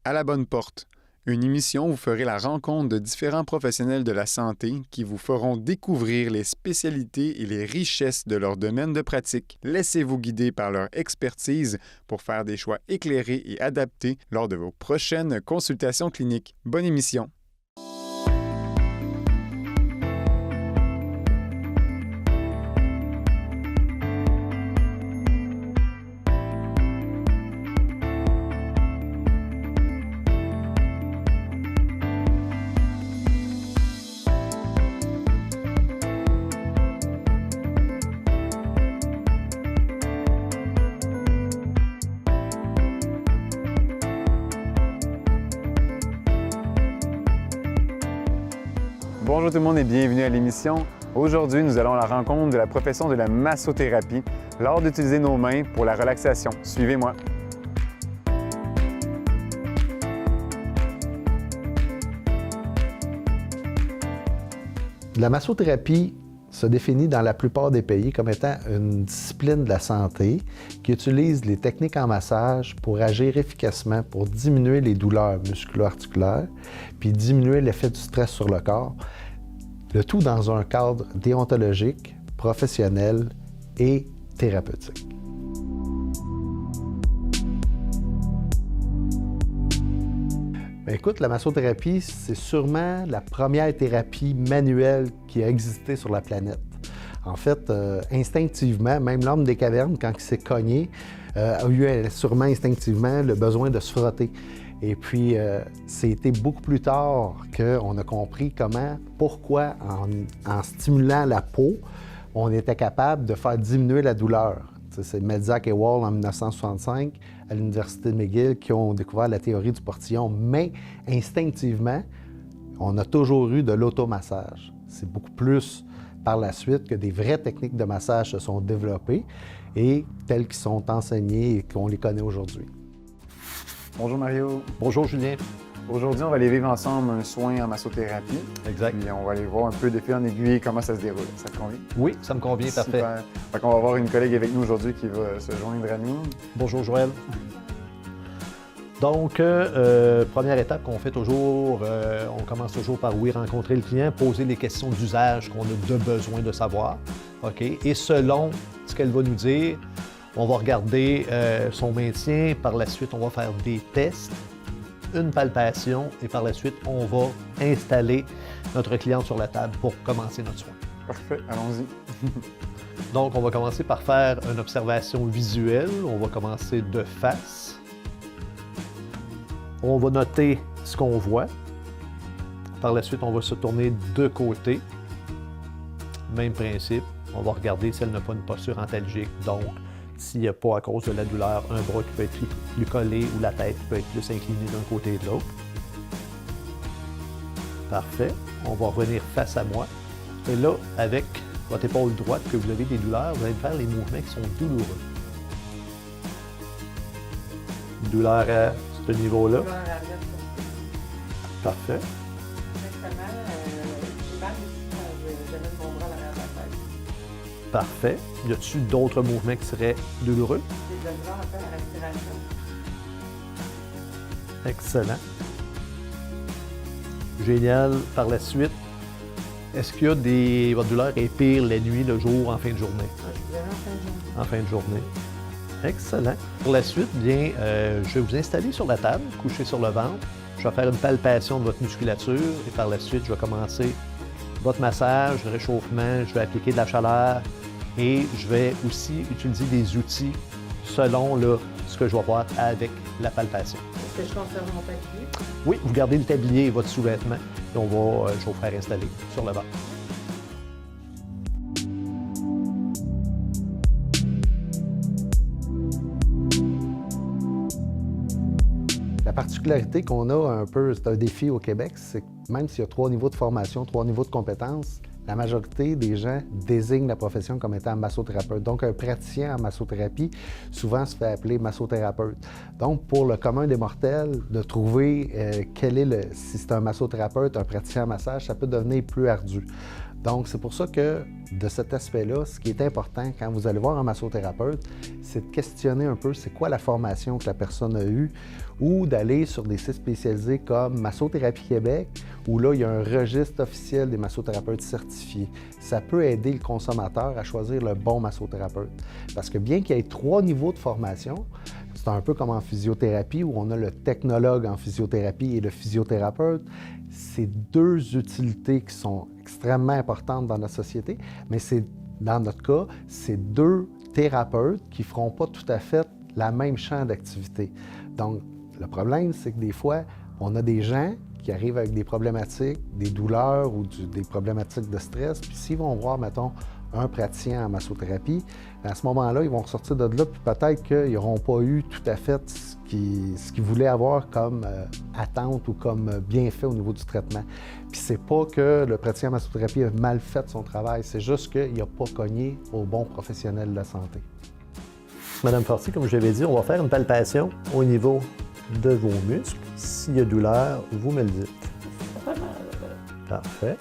À la bonne porte, une émission où vous ferez la rencontre de différents professionnels de la santé qui vous feront découvrir les spécialités et les richesses de leur domaine de pratique. Laissez-vous guider par leur expertise pour faire des choix éclairés et adaptés lors de vos prochaines consultations cliniques. Bonne émission! Bonjour tout le monde et bienvenue à l'émission. Aujourd'hui, nous allons à la rencontre de la profession de la massothérapie, l'art d'utiliser nos mains pour la relaxation. Suivez-moi. La massothérapie se définit dans la plupart des pays comme étant une discipline de la santé qui utilise les techniques en massage pour agir efficacement pour diminuer les douleurs musculo-articulaires puis diminuer l'effet du stress sur le corps, le tout dans un cadre déontologique, professionnel et thérapeutique. Écoute, la massothérapie, c'est sûrement la première thérapie manuelle qui a existé sur la planète. En fait, instinctivement, même l'homme des cavernes, quand il s'est cogné, a eu sûrement instinctivement le besoin de se frotter. Et puis, c'était beaucoup plus tard qu'on a compris pourquoi, en stimulant la peau, on était capable de faire diminuer la douleur. C'est Melzack et Wall en 1965 à l'Université de McGill qui ont découvert la théorie du portillon. Mais instinctivement, on a toujours eu de l'automassage. C'est beaucoup plus par la suite que des vraies techniques de massage se sont développées et telles qui sont enseignées et qu'on les connaît aujourd'hui. Bonjour Mario. Bonjour Julien. Aujourd'hui, on va aller vivre ensemble un soin en massothérapie. Exact. Puis on va aller voir un peu de fil en aiguille comment ça se déroule. Ça te convient? Oui, ça me convient, parfait. Super. Fait qu'on va avoir une collègue avec nous aujourd'hui qui va se joindre à nous. Bonjour Joël. Donc, première étape qu'on fait toujours, on commence toujours par rencontrer le client, poser les questions d'usage qu'on a de besoin de savoir. OK? Et selon ce qu'elle va nous dire, on va regarder son maintien. Par la suite, on va faire des tests, une palpation et par la suite, on va installer notre cliente sur la table pour commencer notre soin. Parfait, allons-y. Donc, on va commencer par faire une observation visuelle. On va commencer de face. On va noter ce qu'on voit. Par la suite, on va se tourner de côté. Même principe. On va regarder si elle n'a pas une posture antalgique. Donc, s'il n'y a pas, à cause de la douleur, un bras qui peut être plus collé ou la tête qui peut être plus inclinée d'un côté et de l'autre. Parfait. On va revenir face à moi. Et là, avec votre épaule droite, que vous avez des douleurs, vous allez faire les mouvements qui sont douloureux. Douleur à ce niveau-là. Parfait. Parfait. Y a-t-il d'autres mouvements qui seraient douloureux? Des douleurs un peu à la respiration. Excellent. Génial. Par la suite, est-ce qu'il y a votre douleur est pire la nuit, le jour, en fin de journée? En fin de journée. Excellent. Pour la suite, bien, je vais vous installer sur la table, coucher sur le ventre. Je vais faire une palpation de votre musculature et par la suite, je vais commencer votre massage, le réchauffement, je vais appliquer de la chaleur et je vais aussi utiliser des outils selon ce que je vais voir avec la palpation. Est-ce que je conserve mon tablier? Oui, vous gardez le tablier et votre sous-vêtement et je vais vous faire installer sur le ventre. La particularité qu'on a un peu, c'est un défi au Québec, c'est que même s'il y a 3 niveaux de formation, 3 niveaux de compétences, la majorité des gens désignent la profession comme étant massothérapeute. Donc, un praticien en massothérapie, souvent, se fait appeler massothérapeute. Donc, pour le commun des mortels, de trouver si c'est un massothérapeute, un praticien en massage, ça peut devenir plus ardu. Donc, c'est pour ça que, de cet aspect-là, ce qui est important quand vous allez voir un massothérapeute, c'est de questionner un peu c'est quoi la formation que la personne a eue ou d'aller sur des sites spécialisés comme Massothérapie Québec, où là, il y a un registre officiel des massothérapeutes certifiés. Ça peut aider le consommateur à choisir le bon massothérapeute. Parce que bien qu'il y ait 3 niveaux de formation, c'est un peu comme en physiothérapie où on a le technologue en physiothérapie et le physiothérapeute. C'est 2 utilités qui sont extrêmement importantes dans notre société, mais dans notre cas, c'est 2 thérapeutes qui ne feront pas tout à fait la même champ d'activité. Donc, le problème, c'est que des fois, on a des gens qui arrivent avec des problématiques, des douleurs ou des problématiques de stress, puis s'ils vont voir, mettons, un praticien en massothérapie, à ce moment-là, ils vont ressortir de là, puis peut-être qu'ils n'auront pas eu tout à fait ce qu'ils voulaient avoir comme attente ou comme bienfait au niveau du traitement. Puis c'est pas que le praticien en massothérapie a mal fait son travail, c'est juste qu'il n'a pas cogné au bon professionnel de la santé. Madame Fortier, comme je l'avais dit, on va faire une palpation au niveau de vos muscles. S'il y a douleur, vous me le dites. Pas mal. Parfait.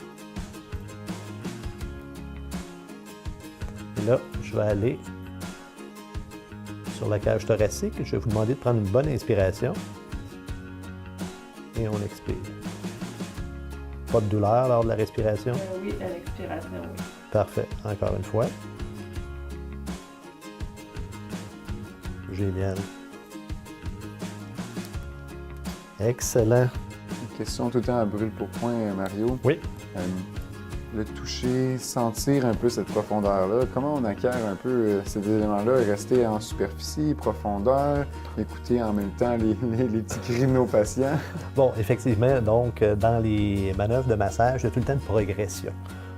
Et là, je vais aller sur la cage thoracique. Je vais vous demander de prendre une bonne inspiration. Et on expire. Pas de douleur lors de la respiration? Oui, à l'expiration, oui. Parfait. Encore une fois. Génial. Excellent. Une question tout le temps à brûle pour point, Mario. Oui. Le toucher, sentir un peu cette profondeur-là, comment on acquiert un peu ces éléments-là, rester en superficie, profondeur, écouter en même temps les petits cris de nos patients? Bon, effectivement, donc, dans les manœuvres de massage, il y a tout le temps une progression.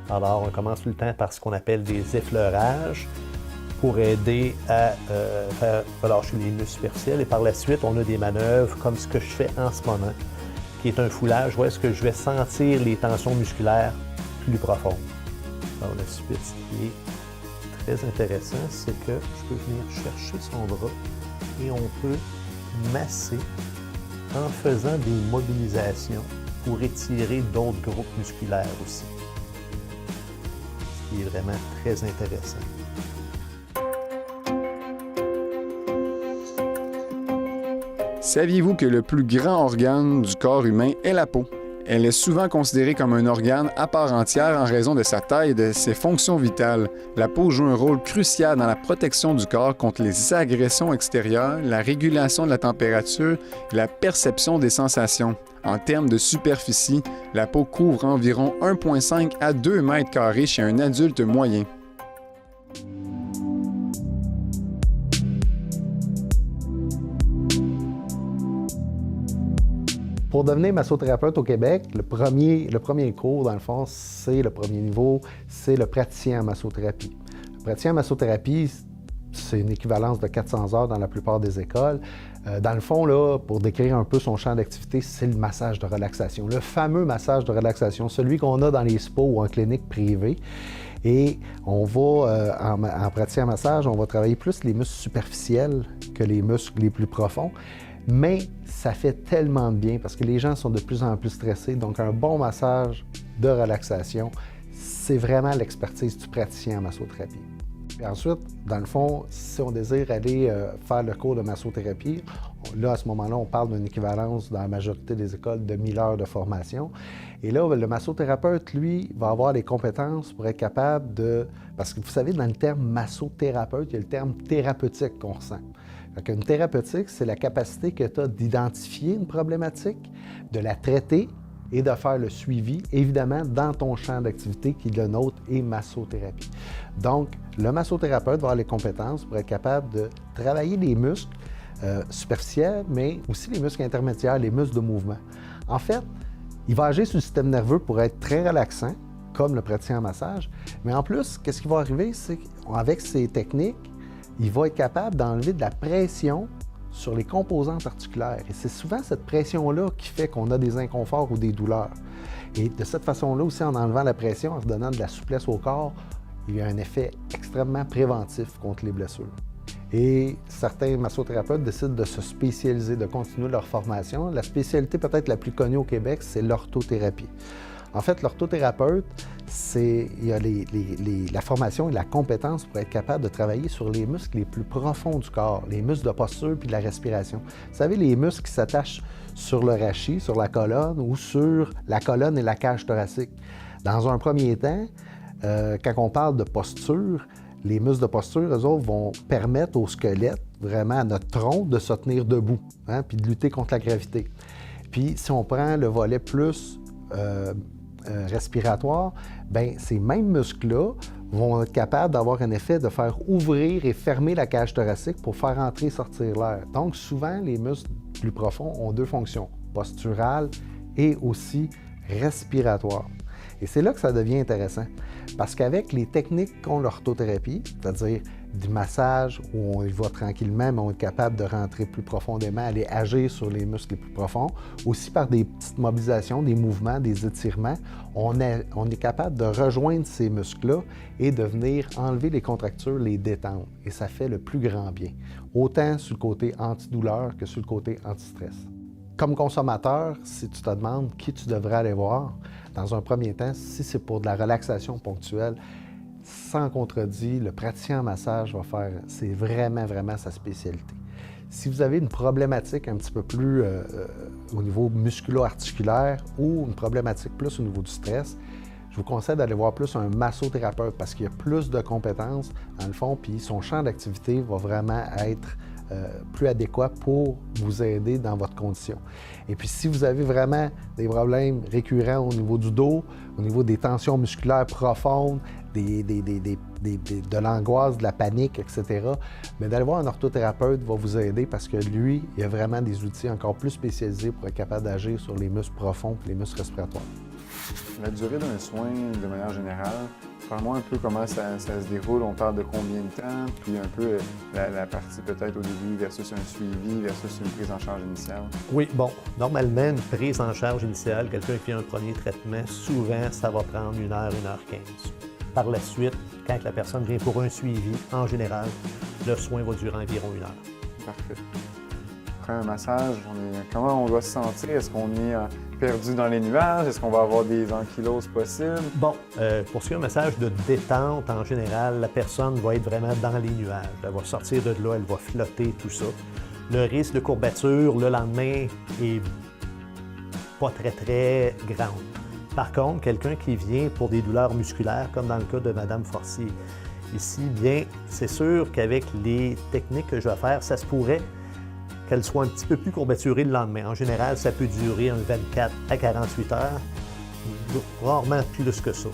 Alors, on commence tout le temps par ce qu'on appelle des effleurages pour aider à faire relâcher les muscles superficiels. Et par la suite, on a des manœuvres comme ce que je fais en ce moment, qui est un foulage, où est-ce que je vais sentir les tensions musculaires plus profondes. Alors, la suite, ce qui est très intéressant, c'est que je peux venir chercher son bras et on peut masser en faisant des mobilisations pour étirer d'autres groupes musculaires aussi. Ce qui est vraiment très intéressant. Saviez-vous que le plus grand organe du corps humain est la peau? Elle est souvent considérée comme un organe à part entière en raison de sa taille et de ses fonctions vitales. La peau joue un rôle crucial dans la protection du corps contre les agressions extérieures, la régulation de la température et la perception des sensations. En termes de superficie, la peau couvre environ 1,5 à 2 mètres carrés chez un adulte moyen. Pour devenir massothérapeute au Québec, le premier cours, dans le fond, c'est le premier niveau, c'est le praticien en massothérapie. Le praticien en massothérapie, c'est une équivalence de 400 heures dans la plupart des écoles. Dans le fond, là, pour décrire un peu son champ d'activité, c'est le massage de relaxation. Le fameux massage de relaxation, celui qu'on a dans les spas ou en clinique privée. Et on va, en praticien en massage, on va travailler plus les muscles superficiels que les muscles les plus profonds. Mais ça fait tellement de bien parce que les gens sont de plus en plus stressés. Donc, un bon massage de relaxation, c'est vraiment l'expertise du praticien en massothérapie. Puis ensuite, dans le fond, si on désire aller faire le cours de massothérapie, là, à ce moment-là, on parle d'une équivalence dans la majorité des écoles de 1000 heures de formation. Et là, le massothérapeute, lui, va avoir les compétences pour être capable de... Parce que vous savez, dans le terme massothérapeute, il y a le terme thérapeutique qu'on ressent. Donc, une thérapeutique, c'est la capacité que tu as d'identifier une problématique, de la traiter et de faire le suivi, évidemment, dans ton champ d'activité qui, le nôtre, est massothérapie. Donc, le massothérapeute va avoir les compétences pour être capable de travailler les muscles superficiels, mais aussi les muscles intermédiaires, les muscles de mouvement. En fait, il va agir sur le système nerveux pour être très relaxant, comme le praticien en massage, mais en plus, qu'est-ce qui va arriver, c'est qu'avec ces techniques, il va être capable d'enlever de la pression sur les composantes articulaires. Et c'est souvent cette pression-là qui fait qu'on a des inconforts ou des douleurs. Et de cette façon-là aussi, en enlevant la pression, en se donnant de la souplesse au corps, il y a un effet extrêmement préventif contre les blessures. Et certains massothérapeutes décident de se spécialiser, de continuer leur formation. La spécialité peut-être la plus connue au Québec, c'est l'orthothérapie. En fait, l'orthothérapeute, il y a la formation et la compétence pour être capable de travailler sur les muscles les plus profonds du corps, les muscles de posture puis de la respiration. Vous savez, les muscles qui s'attachent sur le rachis, sur la colonne ou sur la colonne et la cage thoracique. Dans un premier temps, quand on parle de posture, les muscles de posture, eux autres, vont permettre au squelette, vraiment à notre tronc, de se tenir debout, hein, puis de lutter contre la gravité. Puis si on prend le volet plus respiratoire, bien, ces mêmes muscles-là vont être capables d'avoir un effet de faire ouvrir et fermer la cage thoracique pour faire entrer et sortir l'air. Donc, souvent, les muscles plus profonds ont deux fonctions, posturales et aussi respiratoires. Et c'est là que ça devient intéressant, parce qu'avec les techniques qu'ont l'orthothérapie, c'est-à-dire du massage où on y va tranquillement, mais on est capable de rentrer plus profondément, aller agir sur les muscles les plus profonds, aussi par des petites mobilisations, des mouvements, des étirements, on est capable de rejoindre ces muscles-là et de venir enlever les contractures, les détendre. Et ça fait le plus grand bien, autant sur le côté antidouleur que sur le côté antistress. Comme consommateur, si tu te demandes qui tu devrais aller voir, dans un premier temps, si c'est pour de la relaxation ponctuelle, sans contredit, le praticien en massage va faire, c'est vraiment sa spécialité. Si vous avez une problématique un petit peu plus au niveau musculo-articulaire ou une problématique plus au niveau du stress, je vous conseille d'aller voir plus un massothérapeute parce qu'il y a plus de compétences dans le fond, puis son champ d'activité va vraiment être plus adéquat pour vous aider dans votre condition. Et puis, si vous avez vraiment des problèmes récurrents au niveau du dos, au niveau des tensions musculaires profondes, de l'angoisse, de la panique, etc., bien, d'aller voir un orthothérapeute va vous aider parce que lui, il a vraiment des outils encore plus spécialisés pour être capable d'agir sur les muscles profonds et les muscles respiratoires. La durée d'un soin, de manière générale, parle-moi un peu comment ça se déroule. On parle de combien de temps, puis un peu la partie peut-être au début versus un suivi, versus une prise en charge initiale. Oui, bon, normalement, une prise en charge initiale, quelqu'un qui fait un premier traitement, souvent, ça va prendre 1 heure, 1h15. Par la suite, quand la personne vient pour un suivi, en général, le soin va durer environ 1 heure. Parfait. Après un massage, comment on doit se sentir? Est-ce qu'on est perdu dans les nuages? Est-ce qu'on va avoir des ankyloses possibles? Bon, pour ce qui est un massage de détente, en général, la personne va être vraiment dans les nuages. Elle va sortir de là, elle va flotter, tout ça. Le risque de courbature, le lendemain, est pas très grande. Par contre, quelqu'un qui vient pour des douleurs musculaires, comme dans le cas de Mme Forcier ici, bien, c'est sûr qu'avec les techniques que je vais faire, ça se pourrait qu'elle soit un petit peu plus courbaturée le lendemain. En général, ça peut durer 24 à 48 heures, rarement plus que ça.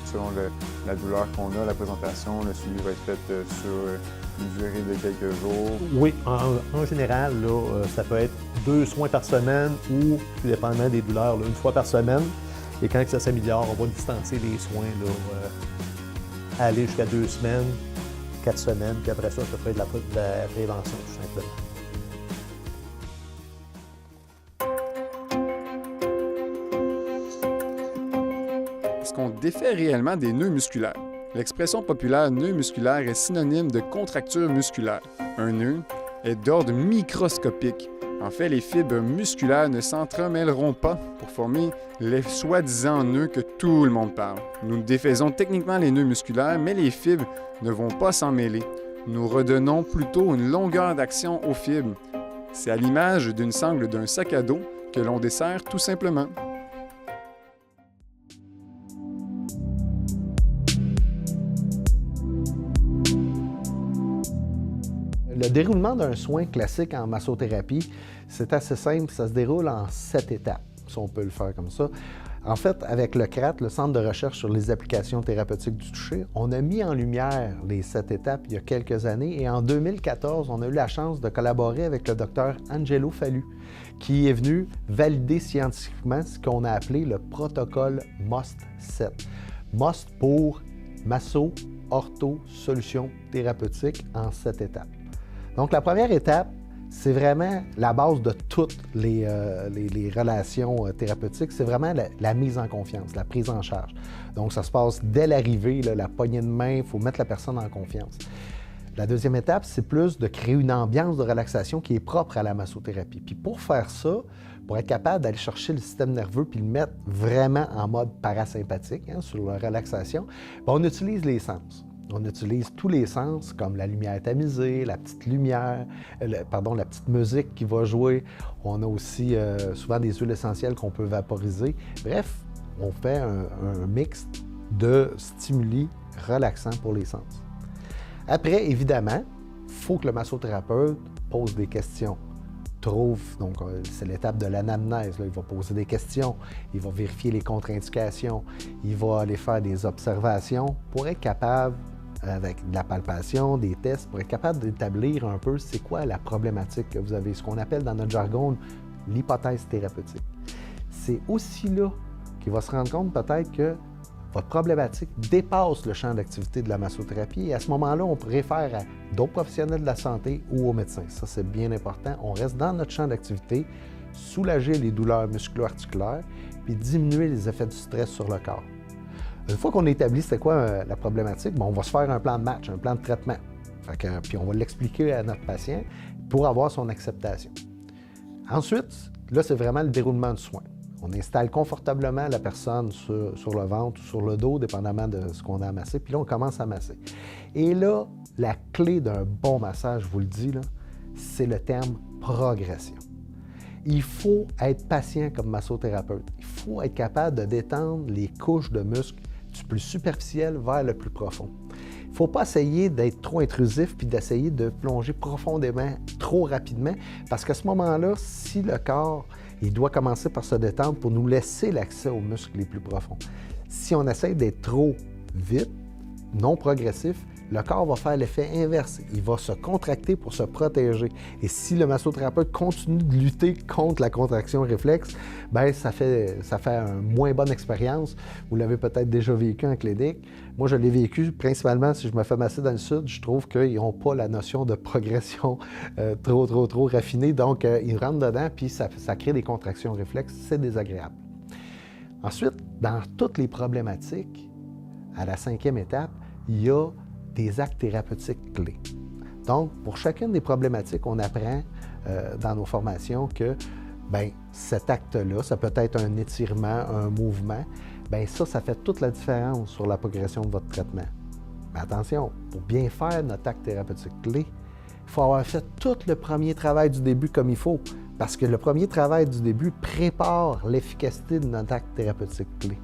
Selon la douleur qu'on a, la présentation, le suivi va être fait sur une durée de quelques jours. Oui, en général, là, ça peut être 2 soins par semaine ou, tout dépendamment des douleurs, là, 1 fois par semaine. Et quand ça s'améliore, on va distancer les soins, là, aller jusqu'à 2 semaines, 4 semaines, puis après ça peut être de la prévention, tout simplement. Est-ce qu'on défait réellement des nœuds musculaires? L'expression populaire nœud musculaire est synonyme de contracture musculaire. Un nœud est d'ordre microscopique. En fait, les fibres musculaires ne s'entremêleront pas pour former les soi-disant nœuds que tout le monde parle. Nous défaisons techniquement les nœuds musculaires, mais les fibres ne vont pas s'en mêler. Nous redonnons plutôt une longueur d'action aux fibres. C'est à l'image d'une sangle d'un sac à dos que l'on desserre tout simplement. Le déroulement d'un soin classique en massothérapie, c'est assez simple, ça se déroule en 7 étapes, si on peut le faire comme ça. En fait, avec le CRAT, le Centre de recherche sur les applications thérapeutiques du toucher, on a mis en lumière les 7 étapes il y a quelques années et en 2014, on a eu la chance de collaborer avec le docteur Angelo Fallu, qui est venu valider scientifiquement ce qu'on a appelé le protocole MOST-7. MOST pour Masso Ortho Solutions Thérapeutiques en 7 étapes. Donc, la première étape, c'est vraiment la base de toutes les relations thérapeutiques. C'est vraiment la mise en confiance, la prise en charge. Donc, ça se passe dès l'arrivée, la poignée de main, il faut mettre la personne en confiance. La deuxième étape, c'est plus de créer une ambiance de relaxation qui est propre à la massothérapie. Puis pour faire ça, pour être capable d'aller chercher le système nerveux puis le mettre vraiment en mode parasympathique, sur la relaxation, bien, on utilise les sens. On utilise tous les sens, comme la lumière tamisée, la petite lumière, la petite musique qui va jouer. On a aussi souvent des huiles essentielles qu'on peut vaporiser. Bref, on fait un mix de stimuli relaxants pour les sens. Après, évidemment, il faut que le massothérapeute pose des questions. Donc c'est l'étape de l'anamnèse. Là. Il va poser des questions, il va vérifier les contre-indications, il va aller faire des observations pour être capable, avec de la palpation, des tests, pour être capable d'établir un peu c'est quoi la problématique que vous avez, ce qu'on appelle dans notre jargon l'hypothèse thérapeutique. C'est aussi là qu'il va se rendre compte peut-être que votre problématique dépasse le champ d'activité de la massothérapie et à ce moment-là, on réfère à d'autres professionnels de la santé ou aux médecins. Ça, c'est bien important. On reste dans notre champ d'activité, soulager les douleurs musculo-articulaires puis diminuer les effets du stress sur le corps. Une fois qu'on a établi c'est quoi la problématique, on va se faire un plan de match, un plan de traitement. Puis on va l'expliquer à notre patient pour avoir son acceptation. Ensuite, là, c'est vraiment le déroulement du soin. On installe confortablement la personne sur le ventre ou sur le dos, dépendamment de ce qu'on a amassé. Puis là, on commence à masser. Et là, la clé d'un bon massage, je vous le dis, là, c'est le terme progression. Il faut être patient comme massothérapeute. Il faut être capable de détendre les couches de muscles du plus superficiel vers le plus profond. Il ne faut pas essayer d'être trop intrusif puis d'essayer de plonger profondément trop rapidement parce qu'à ce moment-là, si le corps il doit commencer par se détendre pour nous laisser l'accès aux muscles les plus profonds. Si on essaie d'être trop vite, non progressif, le corps va faire l'effet inverse. Il va se contracter pour se protéger. Et si le massothérapeute continue de lutter contre la contraction réflexe, bien, ça fait une moins bonne expérience. Vous l'avez peut-être déjà vécu en clinique. Moi, je l'ai vécu principalement si je me fais masser dans le sud. Je trouve qu'ils n'ont pas la notion de progression trop raffinée. Donc, ils rentrent dedans, puis ça crée des contractions réflexes. C'est désagréable. Ensuite, dans toutes les problématiques, à la 5e étape, il y a des actes thérapeutiques clés. Donc, pour chacune des problématiques, on apprend dans nos formations que cet acte-là, ça peut être un étirement, un mouvement, ça fait toute la différence sur la progression de votre traitement. Mais attention, pour bien faire notre acte thérapeutique clé, il faut avoir fait tout le premier travail du début comme il faut, parce que le premier travail du début prépare l'efficacité de notre acte thérapeutique clé.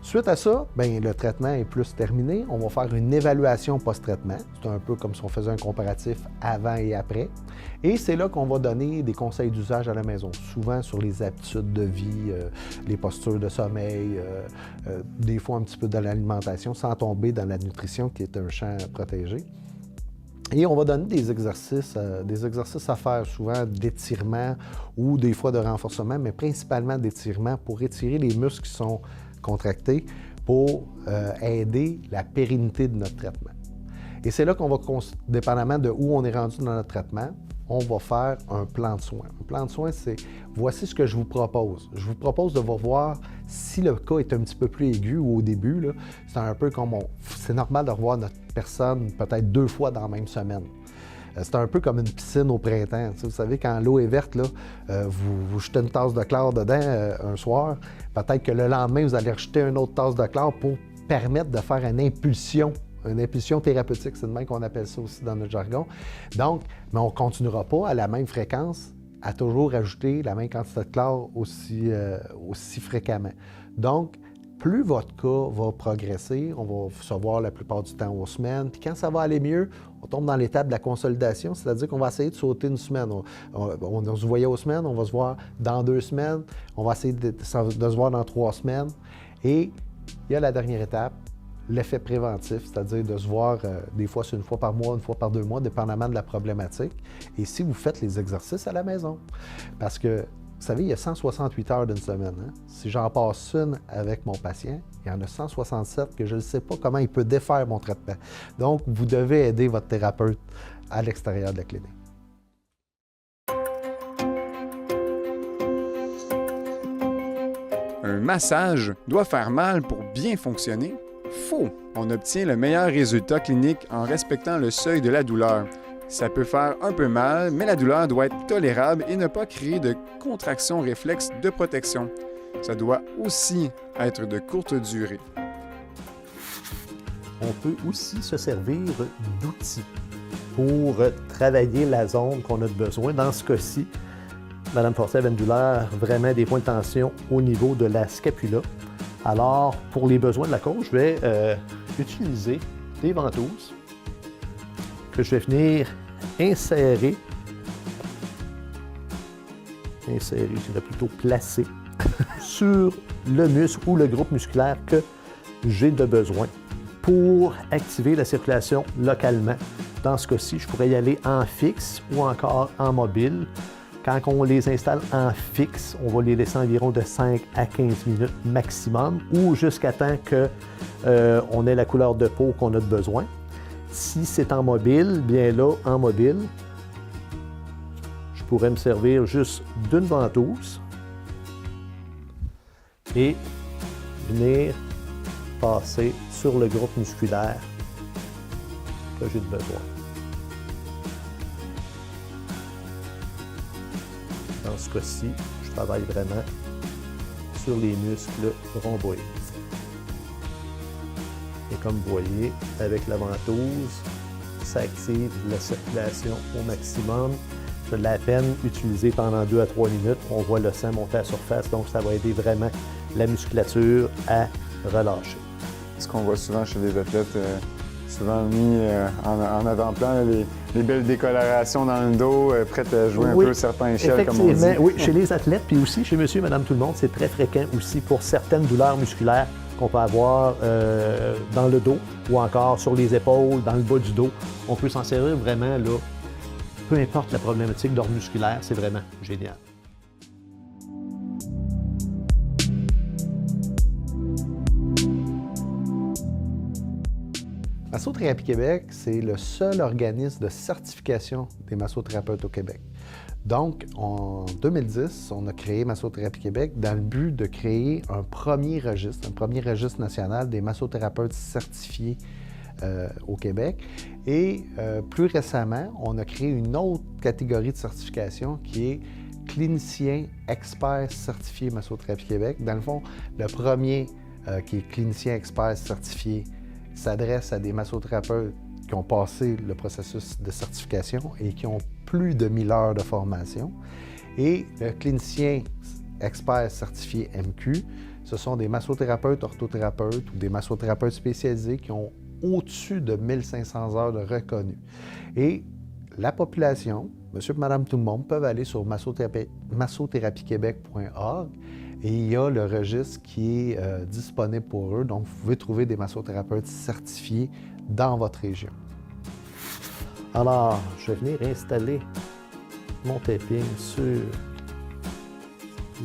Suite à ça, le traitement est plus terminé. On va faire une évaluation post-traitement. C'est un peu comme si on faisait un comparatif avant et après. Et c'est là qu'on va donner des conseils d'usage à la maison, souvent sur les habitudes de vie, les postures de sommeil, des fois un petit peu de l'alimentation, sans tomber dans la nutrition qui est un champ protégé. Et on va donner des exercices à faire, souvent d'étirement ou des fois de renforcement, mais principalement d'étirement pour étirer les muscles qui sont contractés pour aider la pérennité de notre traitement. Et c'est là qu'on va, dépendamment de où on est rendu dans notre traitement, on va faire un plan de soins. Un plan de soins, c'est voici ce que je vous propose. Je vous propose de voir si le cas est un petit peu plus aigu ou au début, là, c'est un peu comme c'est normal de revoir notre personne peut-être 2 fois dans la même semaine. C'est un peu comme une piscine au printemps. Vous savez, quand l'eau est verte, là, vous jetez une tasse de chlore dedans un soir. Peut-être que le lendemain, vous allez rejeter une autre tasse de chlore pour permettre de faire une impulsion thérapeutique. C'est de même qu'on appelle ça aussi dans notre jargon. Donc, mais on ne continuera pas à la même fréquence à toujours ajouter la même quantité de chlore aussi fréquemment. Donc, plus votre cas va progresser, on va se voir la plupart du temps aux semaines. Puis quand ça va aller mieux, on tombe dans l'étape de la consolidation, c'est-à-dire qu'on va essayer de sauter une semaine. On se voyait aux semaines, on va se voir dans 2 semaines, on va essayer de se voir dans 3 semaines. Et il y a la dernière étape, l'effet préventif, c'est-à-dire de se voir des fois c'est 1 fois par mois, 1 fois par 2 mois, dépendamment de la problématique. Et si vous faites les exercices à la maison, parce que vous savez, il y a 168 heures d'une semaine. Hein? Si j'en passe une avec mon patient, il y en a 167 que je ne sais pas comment il peut défaire mon traitement. Donc, vous devez aider votre thérapeute à l'extérieur de la clinique. Un massage doit faire mal pour bien fonctionner? Faux! On obtient le meilleur résultat clinique en respectant le seuil de la douleur. Ça peut faire un peu mal, mais la douleur doit être tolérable et ne pas créer de contractions réflexes de protection. Ça doit aussi être de courte durée. On peut aussi se servir d'outils pour travailler la zone qu'on a besoin. Dans ce cas-ci, Mme Forcey avait une douleur, vraiment des points de tension au niveau de la scapula. Alors, pour les besoins de la cause, je vais utiliser des ventouses que je vais venir insérer, je dirais plutôt placer, sur le muscle ou le groupe musculaire que j'ai de besoin pour activer la circulation localement. Dans ce cas-ci, je pourrais y aller en fixe ou encore en mobile. Quand on les installe en fixe, on va les laisser environ de 5 à 15 minutes maximum ou jusqu'à temps qu'on ait la couleur de peau qu'on a de besoin. Si c'est en mobile, bien là, en mobile, je pourrais me servir juste d'une ventouse et venir passer sur le groupe musculaire que j'ai de besoin. Dans ce cas-ci, je travaille vraiment sur les muscles rhomboïdes. Et comme vous voyez, avec la ventouse, ça active la circulation au maximum. Je l'ai à peine utilisé pendant 2 à 3 minutes. On voit le sang monter à la surface, donc ça va aider vraiment la musculature à relâcher. Ce qu'on voit souvent chez les athlètes, souvent mis en avant-plan, les belles décolorations dans le dos, prêtes à jouer un peu au serpent-échelle, comme on dit. Oui, chez les athlètes, puis aussi chez monsieur et madame tout le monde, c'est très fréquent aussi pour certaines douleurs musculaires qu'on peut avoir dans le dos ou encore sur les épaules, dans le bas du dos. On peut s'en servir vraiment là, peu importe la problématique d'ordre musculaire, c'est vraiment génial. Massothérapie Québec, c'est le seul organisme de certification des massothérapeutes au Québec. Donc, en 2010, on a créé Massothérapie Québec dans le but de créer un premier registre national des massothérapeutes certifiés au Québec. Et plus récemment, on a créé une autre catégorie de certification qui est clinicien expert certifié Massothérapie Québec. Dans le fond, le premier qui est clinicien expert certifié s'adresse à des massothérapeutes qui ont passé le processus de certification et qui ont plus de 1000 heures de formation. Et le clinicien expert certifié MQ, ce sont des massothérapeutes, orthothérapeutes ou des massothérapeutes spécialisés qui ont au-dessus de 1500 heures de reconnus. Et la population, monsieur et madame tout le monde, peuvent aller sur massotherapiequebec.org et il y a le registre qui est disponible pour eux. Donc, vous pouvez trouver des massothérapeutes certifiés dans votre région. Alors, je vais venir installer mon taping sur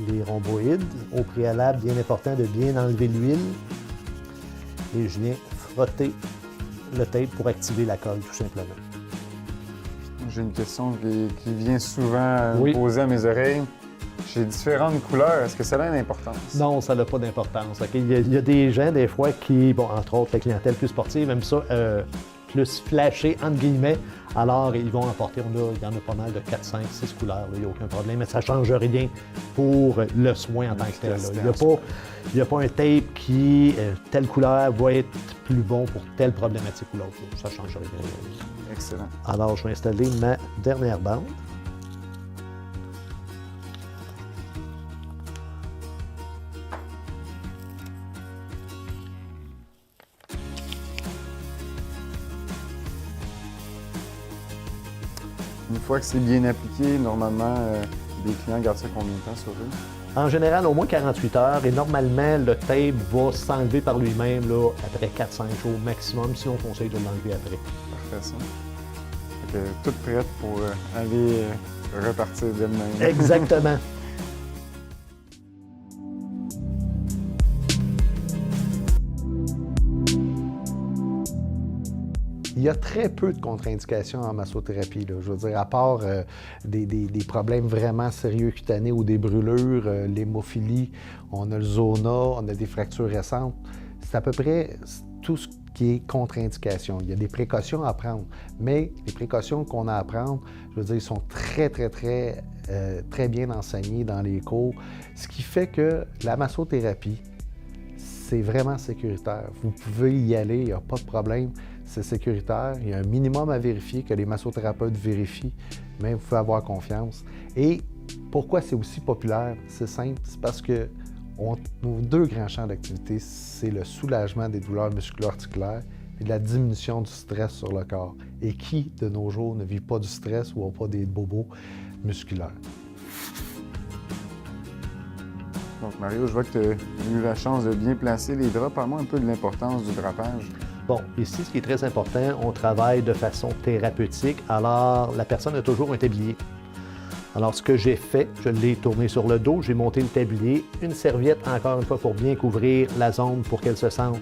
les rhomboïdes. Au préalable, bien important de bien enlever l'huile. Et je viens frotter le tape pour activer la colle, tout simplement. J'ai une question qui vient souvent poser à mes oreilles. J'ai différentes couleurs. Est-ce que ça a une importance? Non, ça n'a pas d'importance. Okay? Il y a des gens, des fois, qui, entre autres, la clientèle plus sportive, aime ça plus flasher, entre guillemets. Alors, ils vont emporter, il y en a pas mal de 4, 5, 6 couleurs, il n'y a aucun problème. Mais ça ne change rien pour le soin en tant que tel. Il n'y a pas un tape qui, telle couleur va être plus bon pour telle problématique ou l'autre. Ça ne change rien. Excellent. Alors, je vais installer ma dernière bande. Une fois que c'est bien appliqué, normalement, les clients gardent ça combien de temps sur eux? En général, au moins 48 heures. Et normalement, le tape va s'enlever par lui-même là, après 4-5 jours maximum, si on conseille de l'enlever après. Parfait, ça. Fait que, toute prête pour aller repartir d'elle-même. Exactement. Il y a très peu de contre-indications en massothérapie. Là. Je veux dire, à part des problèmes vraiment sérieux cutanés ou des brûlures, l'hémophilie, on a le zona, on a des fractures récentes. C'est à peu près tout ce qui est contre-indication. Il y a des précautions à prendre, mais les précautions qu'on a à prendre, je veux dire, ils sont très bien enseignées dans les cours, ce qui fait que la massothérapie, c'est vraiment sécuritaire. Vous pouvez y aller, il n'y a pas de problème, c'est sécuritaire. Il y a un minimum à vérifier que les massothérapeutes vérifient, mais vous pouvez avoir confiance. Et pourquoi c'est aussi populaire? C'est simple, c'est parce que nos deux grands champs d'activité, c'est le soulagement des douleurs musculo-articulaires et la diminution du stress sur le corps. Et qui, de nos jours, ne vit pas du stress ou n'a pas des bobos musculaires? Donc, Mario, je vois que tu as eu la chance de bien placer les draps. Parle-moi un peu de l'importance du drapage. Bon, ici, ce qui est très important, on travaille de façon thérapeutique, alors la personne a toujours un tablier. Alors, ce que j'ai fait, je l'ai tourné sur le dos, j'ai monté le tablier, une serviette, encore une fois, pour bien couvrir la zone pour qu'elle se sente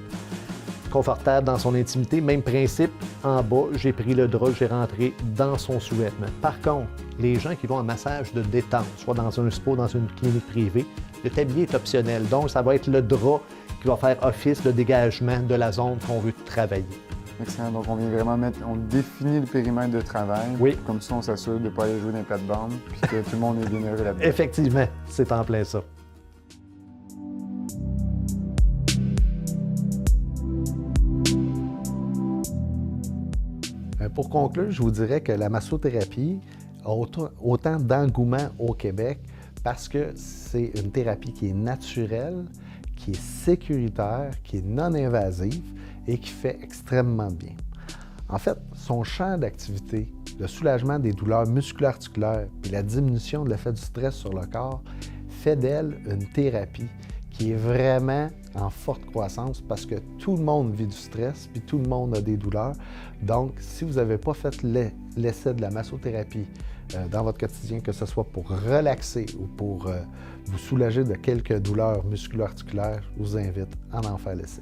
confortable dans son intimité. Même principe, en bas, j'ai pris le drap, j'ai rentré dans son sous-vêtement. Par contre, les gens qui vont en massage de détente, soit dans un spa, dans une clinique privée, le tablier est optionnel. Donc, ça va être le drap qui va faire office de dégagement de la zone qu'on veut travailler. Excellent. Donc, on vient vraiment on définit le périmètre de travail. Oui. Comme ça, on s'assure de ne pas aller jouer dans les plates-bandes puis que tout le monde est bien heureux là-dedans. Effectivement, c'est en plein ça. Pour conclure, je vous dirais que la massothérapie a autant d'engouement au Québec parce que c'est une thérapie qui est naturelle, qui est sécuritaire, qui est non-invasive et qui fait extrêmement bien. En fait, son champ d'activité, le soulagement des douleurs musculo-articulaires et la diminution de l'effet du stress sur le corps, fait d'elle une thérapie qui est vraiment en forte croissance parce que tout le monde vit du stress puis tout le monde a des douleurs. Donc, si vous n'avez pas fait l'essai de la massothérapie dans votre quotidien, que ce soit pour relaxer ou pour vous soulager de quelques douleurs musculo-articulaires, je vous invite à en faire l'essai.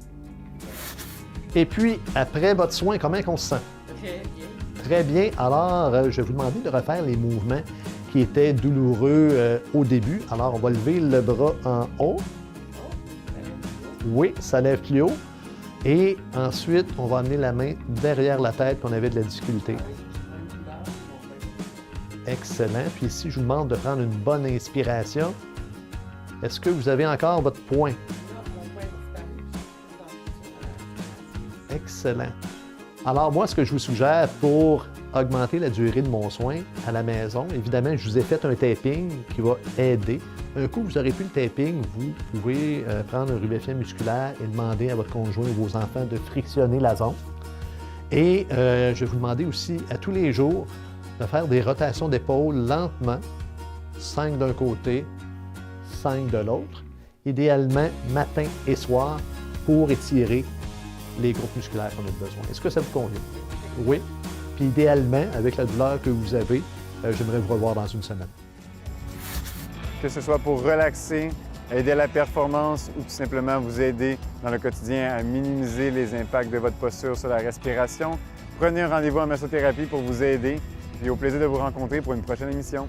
Et puis, après votre soin, comment on se sent? Très bien. Très bien. Alors, je vais vous demander de refaire les mouvements qui étaient douloureux au début. Alors, on va lever le bras en haut. Oui, ça lève plus haut. Et ensuite, on va amener la main derrière la tête qu'on avait de la difficulté. Excellent. Puis ici, je vous demande de prendre une bonne inspiration. Est-ce que vous avez encore votre poing? Excellent. Alors moi, ce que je vous suggère pour augmenter la durée de mon soin à la maison, évidemment, je vous ai fait un taping qui va aider. Un coup, vous aurez plus le taping, vous pouvez prendre un ruvéfiant musculaire et demander à votre conjoint ou vos enfants de frictionner la zone. Et je vais vous demander aussi à tous les jours de faire des rotations d'épaule lentement, 5 d'un côté, 5 de l'autre, idéalement matin et soir pour étirer les groupes musculaires qu'on a besoin. Est-ce que ça vous convient? Oui. Puis idéalement, avec la douleur que vous avez, j'aimerais vous revoir dans une semaine. Que ce soit pour relaxer, aider à la performance ou tout simplement vous aider dans le quotidien à minimiser les impacts de votre posture sur la respiration, prenez un rendez-vous en massothérapie pour vous aider. Puis au plaisir de vous rencontrer pour une prochaine émission.